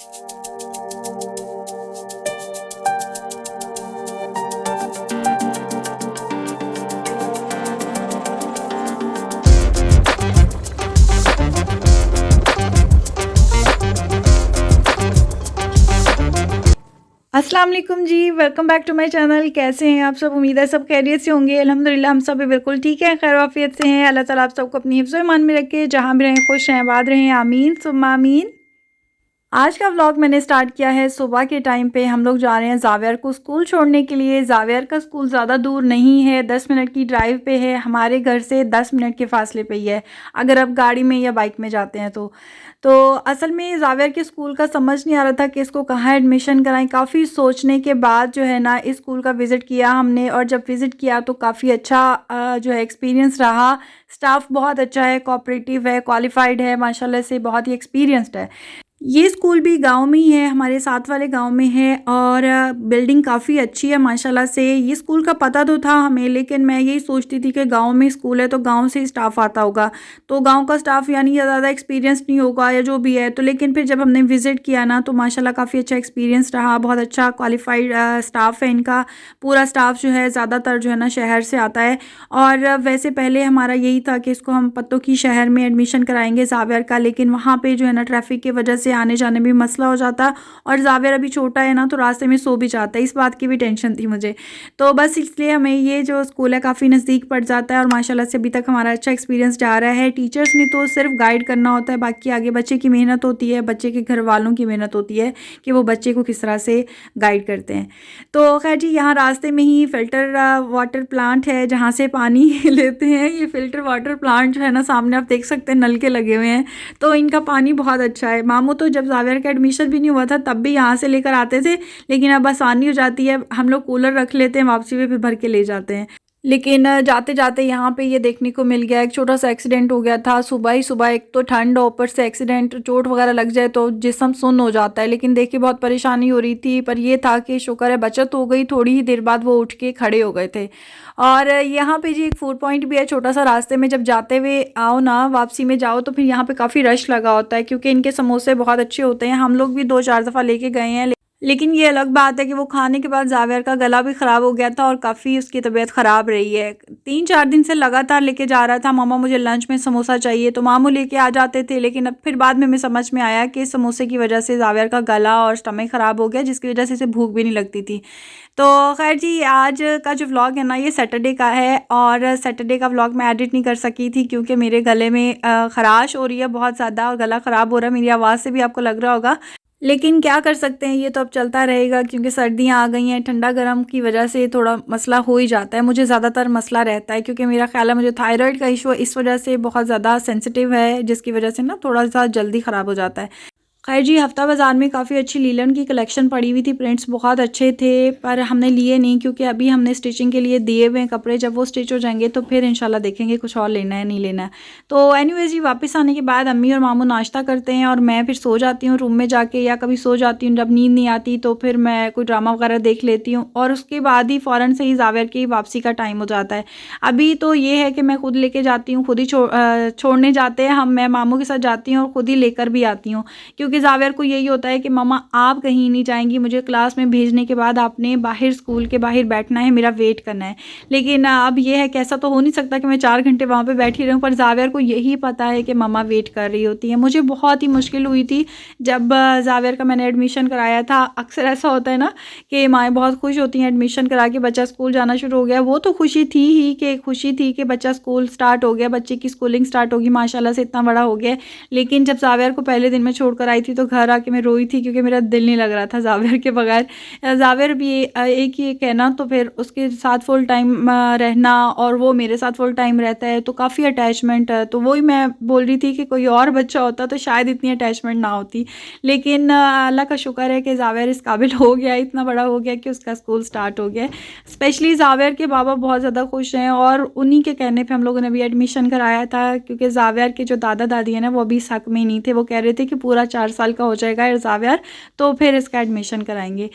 अस्सलाम वालेकुम जी, welcome back to my channel. कैसे हैं आप सब? उम्मीद है सब खैरियत से होंगे। अल्हम्दुलिल्लाह हम सब भी बिल्कुल ठीक हैं, खैर वाफियत से हैं। अल्लाह ताला आप सबको अपनी हिफ्ज़ ईमान में रखे, जहाँ भी रहें खुश रहें, आबाद रहें, आमीन सुम्मा आमीन। आज का व्लॉग मैंने स्टार्ट किया है सुबह के टाइम पे। हम लोग जा रहे हैं ज़ावियर को स्कूल छोड़ने के लिए। ज़ावियर का स्कूल ज़्यादा दूर नहीं है, 10 मिनट की ड्राइव पे है, हमारे घर से 10 मिनट के फासले पे ही है, अगर आप गाड़ी में या बाइक में जाते हैं तो असल में ज़ावियर के स्कूल का समझ नहीं आ रहा था कि इसको कहाँ एडमिशन कराएं। काफ़ी सोचने के बाद जो है ना इस स्कूल का विज़िट किया हमने, और जब विज़िट किया तो काफ़ी अच्छा जो है एक्सपीरियंस रहा। स्टाफ बहुत अच्छा है, कोऑपरेटिव है, क्वालिफाइड है, माशाल्लाह से बहुत ही एक्सपीरियंस्ड है। ये स्कूल भी गांव में ही है, हमारे साथ वाले गांव में है, और बिल्डिंग काफ़ी अच्छी है माशाल्लाह से। ये स्कूल का पता तो था हमें, लेकिन मैं यही सोचती थी कि गांव में स्कूल है तो गांव से ही स्टाफ आता होगा, तो गांव का स्टाफ यानी ज़्यादा एक्सपीरियंस नहीं होगा या जो भी है। तो लेकिन फिर जब हमने विज़िट किया ना तो माशाल्लाह काफ़ी अच्छा एक्सपीरियंस रहा, बहुत अच्छा क्वालिफाइड स्टाफ है इनका। पूरा स्टाफ जो है ज़्यादातर जो है ना शहर से आता है। और वैसे पहले हमारा यही था कि इसको हम पत्तों की शहर में एडमिशन कराएंगे ज़ावियर का, लेकिन वहाँ पे जो है ना ट्रैफिक की वजह से आने जाने में मसला हो जाता, और ज़ावियर अभी छोटा है ना तो रास्ते में सो भी जाता है, इस बात की भी टेंशन थी मुझे। तो बस इसलिए हमें ये जो स्कूल है काफ़ी नज़दीक पड़ जाता है, और माशाल्लाह से अभी तक हमारा अच्छा एक्सपीरियंस जा रहा है। टीचर्स ने तो सिर्फ गाइड करना होता है, बाकी आगे बच्चे की मेहनत होती है, बच्चे के घर वालों की मेहनत होती है कि वो बच्चे को किस तरह से गाइड करते हैं। तो खैर जी, यहाँ रास्ते में ही फ़िल्टर वाटर प्लांट है जहाँ से पानी लेते हैं। ये फ़िल्टर वाटर प्लांट जो है ना सामने आप देख सकते हैं, नल के लगे हुए हैं, तो इनका पानी बहुत अच्छा है। मामू तो जब ज़ावियर का एडमिशन भी नहीं हुआ था तब भी यहाँ से लेकर आते थे, लेकिन अब आसानी हो जाती है, हम लोग कूलर रख लेते हैं, वापसी में फिर भर के ले जाते हैं। लेकिन जाते जाते यहाँ पे ये देखने को मिल गया, एक छोटा सा एक्सीडेंट हो गया था सुबह ही सुबह। एक तो ठंड और ऊपर से एक्सीडेंट, चोट वगैरह लग जाए तो जिस्म सुन्न हो जाता है। लेकिन देखिए बहुत परेशानी हो रही थी, पर ये था कि शुक्र है बचत हो गई, थोड़ी ही देर बाद वो उठ के खड़े हो गए थे। और यहाँ पे जी एक फूड पॉइंट भी है छोटा सा, रास्ते में जब जाते हुए आओ ना वापसी में जाओ तो फिर यहाँ पे काफ़ी रश लगा होता है, क्योंकि इनके समोसे बहुत अच्छे होते हैं। हम लोग भी 2-4 दफ़ा लेके गए हैं, लेकिन ये अलग बात है कि वो खाने के बाद ज़ावियर का गला भी ख़राब हो गया था और काफ़ी उसकी तबीयत ख़राब रही है। 3-4 दिन से लगातार लेके जा रहा था, मामा मुझे लंच में समोसा चाहिए, तो मामू लेके आ जाते थे। लेकिन अब फिर बाद में हमें समझ में आया कि समोसे की वजह से ज़ावियर का गला और स्टमक ख़राब हो गया, जिसकी वजह से इसे भूख भी नहीं लगती थी। तो खैर जी, आज का जो व्लॉग है ना ये सैटरडे का है, और सैटरडे का व्लॉग मैं एडिट नहीं कर सकी थी क्योंकि मेरे गले में ख़राश हो रही है बहुत ज़्यादा, और गला ख़राब हो रहा है, मेरी आवाज़ से भी आपको लग रहा होगा। लेकिन क्या कर सकते हैं, ये तो अब चलता रहेगा, क्योंकि सर्दियाँ आ गई हैं, ठंडा गर्म की वजह से थोड़ा मसला हो ही जाता है। मुझे ज़्यादातर मसला रहता है क्योंकि मेरा ख़्याल है मुझे थायराइड का इशू है, इस वजह से बहुत ज़्यादा सेंसिटिव है, जिसकी वजह से ना थोड़ा सा जल्दी ख़राब हो जाता है। खैर जी, हफ्ता बाज़ार में काफ़ी अच्छी लीलन की कलेक्शन पड़ी हुई थी, प्रिंट्स बहुत अच्छे थे, पर हमने लिए नहीं क्योंकि अभी हमने स्टिचिंग के लिए दिए हुए हैं कपड़े। जब वो स्टिच हो जाएंगे तो फिर इंशाल्लाह देखेंगे कुछ और लेना है नहीं लेना है। तो एनीवेज जी, वापस आने के बाद अम्मी और मामू नाश्ता करते हैं और मैं फिर सो जाती हूँ रूम में जाके, या कभी सो जाती हूँ जब नींद नहीं आती तो फिर मैं कोई ड्रामा वगैरह देख लेती हूँ, और उसके बाद ही फ़ौरन से ही ज़ावियर की वापसी का टाइम हो जाता है। अभी तो ये है कि मैं खुद लेके जाती हूँ, खुद ही छोड़ने जाते हैं हम, मैं मामू के साथ जाती हूँ और खुद ही लेकर भी आती हूँ, क्योंकि ज़ावियर को यही होता है कि मम्मा आप कहीं नहीं जाएंगी, मुझे क्लास में भेजने के बाद आपने बाहर स्कूल के बाहर बैठना है, मेरा वेट करना है। लेकिन अब ये है कि ऐसा तो हो नहीं सकता कि मैं 4 घंटे वहाँ पे बैठी रहूँ, पर ज़ावियर को यही पता है कि मम्मा वेट कर रही होती है। मुझे बहुत ही मुश्किल हुई थी जब ज़ावियर का मैंने एडमिशन कराया था। अक्सर ऐसा होता है ना कि माएँ बहुत खुश होती हैं एडमिशन करा के, बच्चा स्कूल जाना शुरू हो गया। वो तो खुशी थी ही, कि खुशी थी कि बच्चा स्कूल स्टार्ट हो गया, बच्चे की स्कूलिंग स्टार्ट होगी, माशाल्लाह से इतना बड़ा हो गया। लेकिन जब ज़ावियर को पहले दिन में छोड़ कर आई थी तो घर आके मैं रोई थी, क्योंकि मेरा दिल नहीं लग रहा था ज़ावियर के बगैर। ज़ावियर भी एक ही एक है ना, तो फिर उसके साथ फुल टाइम रहना और वो मेरे साथ फुल टाइम रहता है, तो काफ़ी अटैचमेंट है। तो वही मैं बोल रही थी कि कोई और बच्चा होता तो शायद इतनी अटैचमेंट ना होती। लेकिन अल्लाह का शुक्र है कि ज़ावियर इस काबिल हो गया, इतना बड़ा हो गया कि उसका स्कूल स्टार्ट हो गया। स्पेशली ज़ावियर के बाबा बहुत ज़्यादा खुश हैं, और उन्हीं के कहने पे हम लोगों ने भी एडमिशन कराया था, क्योंकि ज़ावियर के जो दादा दादी हैं ना वो अभी हक में नहीं थे। वो कह रहे थे कि पूरा 4 साल का हो जाएगा ज़ावियर तो फिर इसका एडमिशन कराएंगे।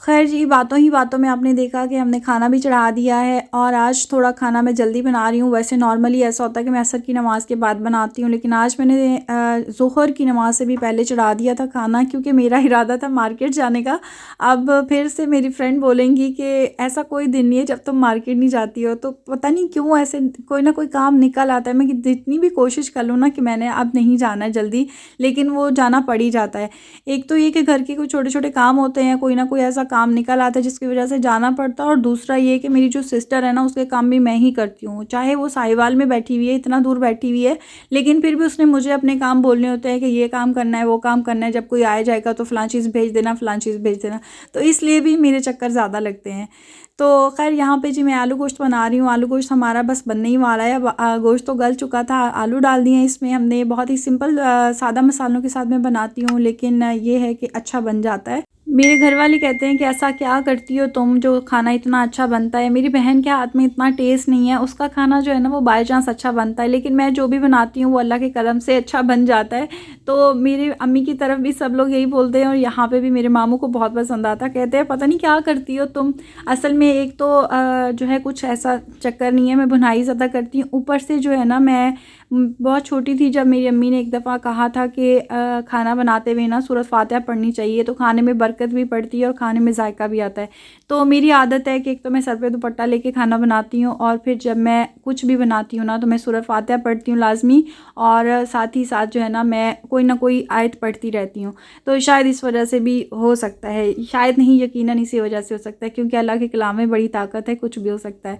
खैर जी, बातों ही बातों में आपने देखा कि हमने खाना भी चढ़ा दिया है और आज थोड़ा खाना मैं जल्दी बना रही हूँ। वैसे नॉर्मली ऐसा होता है कि मैं असर की नमाज़ के बाद बनाती हूँ, लेकिन आज मैंने ज़ोहर की नमाज़ से भी पहले चढ़ा दिया था खाना, क्योंकि मेरा इरादा था मार्केट जाने का। अब फिर से मेरी फ्रेंड बोलेंगी कि ऐसा कोई दिन नहीं है जब तुम मार्केट नहीं जाती हो, तो पता नहीं क्यों ऐसे कोई ना कोई काम निकल आता है। मैं जितनी भी कोशिश कर लूँ ना कि मैंने अब नहीं जाना है जल्दी, लेकिन वो जाना पड़ ही जाता है। एक तो ये कि घर के कोई छोटे-छोटे काम होते हैं, कोई ना कोई ऐसा काम निकल आता है जिसकी वजह से जाना पड़ता है, और दूसरा ये कि मेरी जो सिस्टर है ना, उसके काम भी मैं ही करती हूँ। चाहे वो साहिवाल में बैठी हुई है, इतना दूर बैठी हुई है, लेकिन फिर भी उसने मुझे अपने काम बोलने होते हैं कि ये काम करना है, वो काम करना है, जब कोई आए जाएगा तो फ़लाँ चीज़ भेज देना, फ़लाँ चीज़ भेज देना। तो इसलिए भी मेरे चक्कर ज़्यादा लगते हैं। तो ख़ैर यहाँ पे जी मैं आलू गोश्त बना रही हूँ। आलू गोश्त हमारा बस बनने ही वाला है। अब गोश्त तो गल चुका था, आलू डाल दिए हैं इसमें हमने। बहुत ही सिंपल सादा मसालों के साथ मैं बनाती हूँ, लेकिन ये है कि अच्छा बन जाता है। मेरे घर वाले कहते हैं कि ऐसा क्या करती हो तुम जो खाना इतना अच्छा बनता है। मेरी बहन के हाथ में इतना टेस्ट नहीं है, उसका खाना जो है ना वो बाय चांस अच्छा बनता है, लेकिन मैं जो भी बनाती हूँ वो अल्लाह के करम से अच्छा बन जाता है। तो मेरी अम्मी की तरफ भी सब लोग यही बोलते हैं, और यहाँ पे भी मेरे मामू को बहुत पसंद आता है। कहते हैं पता नहीं क्या करती हो तुम। असल में एक तो जो है कुछ ऐसा चक्कर नहीं है, मैं बुनाई ज़्यादा करती हूँ, ऊपर से जो है ना मैं बहुत छोटी थी जब मेरी अम्मी ने एक दफ़ा कहा था कि खाना बनाते हुए ना सूरत फातिहा पढ़नी चाहिए, तो खाने में बरकत भी पड़ती है और खाने में जायका भी आता है। तो मेरी आदत है कि एक तो मैं सर पे दुपट्टा लेके खाना बनाती हूँ, और फिर जब मैं कुछ भी बनाती हूँ ना तो मैं सूरत फातिहा पढ़ती हूँ लाजमी, और साथ ही साथ जो है ना मैं कोई ना कोई आयत पढ़ती रहती हूँ। तो शायद इस वजह से भी हो सकता है, शायद नहीं यकीनन इसी वजह से हो सकता है, क्योंकि अल्लाह के कलाम में बड़ी ताकत है, कुछ भी हो सकता है।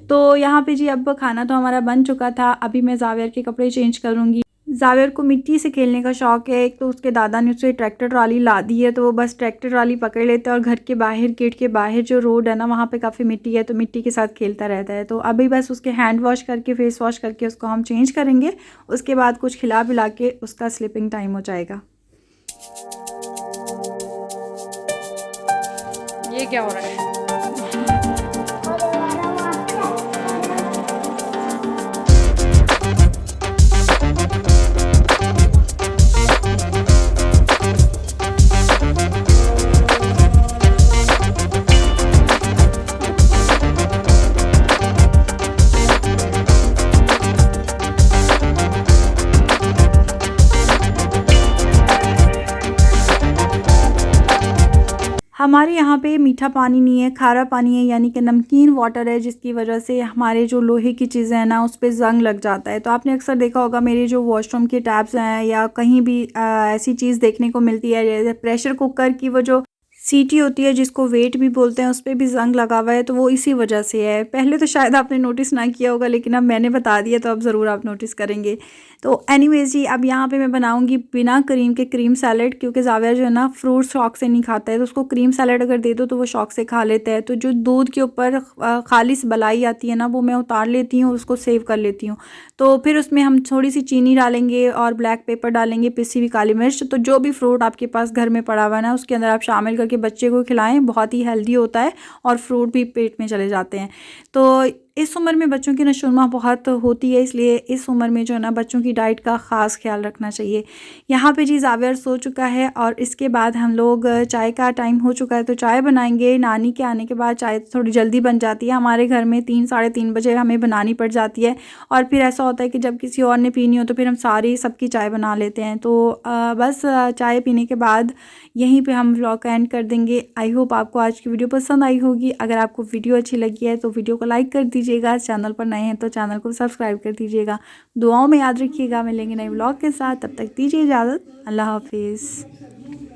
तो यहाँ पे जी अब खाना तो हमारा बन चुका था। अभी मैं ज़ावियर के कपड़े चेंज करूँगी। ज़ावियर को मिट्टी से खेलने का शौक़ है। एक तो उसके दादा ने उसे ट्रैक्टर ट्राली ला दी है, तो वो बस ट्रैक्टर ट्राली पकड़ लेता है, और घर के बाहर गेट के बाहर जो रोड है ना वहाँ पे काफ़ी मिट्टी है, तो मिट्टी के साथ खेलता रहता है। तो अभी बस उसके हैंड वॉश करके फेस वॉश करके उसको हम चेंज करेंगे। उसके बाद कुछ खिला पिला के उसका स्लीपिंग टाइम हो जाएगा। ये क्या हो रहा है? हमारे यहाँ पे मीठा पानी नहीं है, खारा पानी है, यानी कि नमकीन वाटर है, जिसकी वजह से हमारे जो लोहे की चीज़ें हैं ना उस पे ज़ंग लग जाता है। तो आपने अक्सर देखा होगा मेरे जो वॉशरूम के टैप्स हैं या कहीं भी ऐसी चीज़ देखने को मिलती है, जैसे प्रेशर कुकर की वो जो सीटी होती है जिसको वेट भी बोलते हैं, उस पे भी ज़ंग लगा हुआ है, तो वो इसी वजह से है। पहले तो शायद आपने नोटिस ना किया होगा, लेकिन अब मैंने बता दिया तो अब ज़रूर आप नोटिस करेंगे। तो एनीवेज़ जी अब यहाँ पे मैं बनाऊँगी बिना क्रीम के क्रीम सैलेड, क्योंकि ज़ावियर जो है ना फ्रूट शौक से नहीं खाता है, तो उसको क्रीम सैलेड अगर दे दो तो वो शौक से खा लेता है। तो जो दूध के ऊपर खालिस बलाई आती है ना वो मैं उतार लेती हूँ, उसको सेव कर लेती हूँ। तो फिर उसमें हम थोड़ी सी चीनी डालेंगे और ब्लैक पेपर डालेंगे, पिसी हुई काली मिर्च। तो जो भी फ्रूट आपके पास घर में पड़ा हुआ है ना उसके अंदर आप शामिल करके बच्चे को खिलाएं, बहुत ही हेल्दी होता है और फ्रूट भी पेट में चले जाते हैं। तो इस उम्र में बच्चों की नशोनुमा बहुत होती है, इसलिए इस उम्र में जो है ना बच्चों की डाइट का ख़ास ख्याल रखना चाहिए। यहाँ पे जी ज़ावियर सो चुका है, और इसके बाद हम लोग चाय का टाइम हो चुका है तो चाय बनाएंगे। नानी के आने के बाद चाय थोड़ी जल्दी बन जाती है हमारे घर में, 3 साढ़े 3 बजे हमें बनानी पड़ जाती है। और फिर ऐसा होता है कि जब किसी और ने पीनी हो तो फिर हम सारी सबकी चाय बना लेते हैं। तो बस चाय पीने के बाद यहीं पे हम व्लॉग का एंड कर देंगे। आई होप आपको आज की वीडियो पसंद आई होगी। अगर आपको वीडियो अच्छी लगी है तो वीडियो को लाइक कर दीजिएगा, चैनल पर नए हैं तो चैनल को सब्सक्राइब कर दीजिएगा। दुआओं में याद रखिएगा। मिलेंगे नए व्लॉग के साथ, तब तक दीजिए इजाज़त। अल्लाह हाफिज़।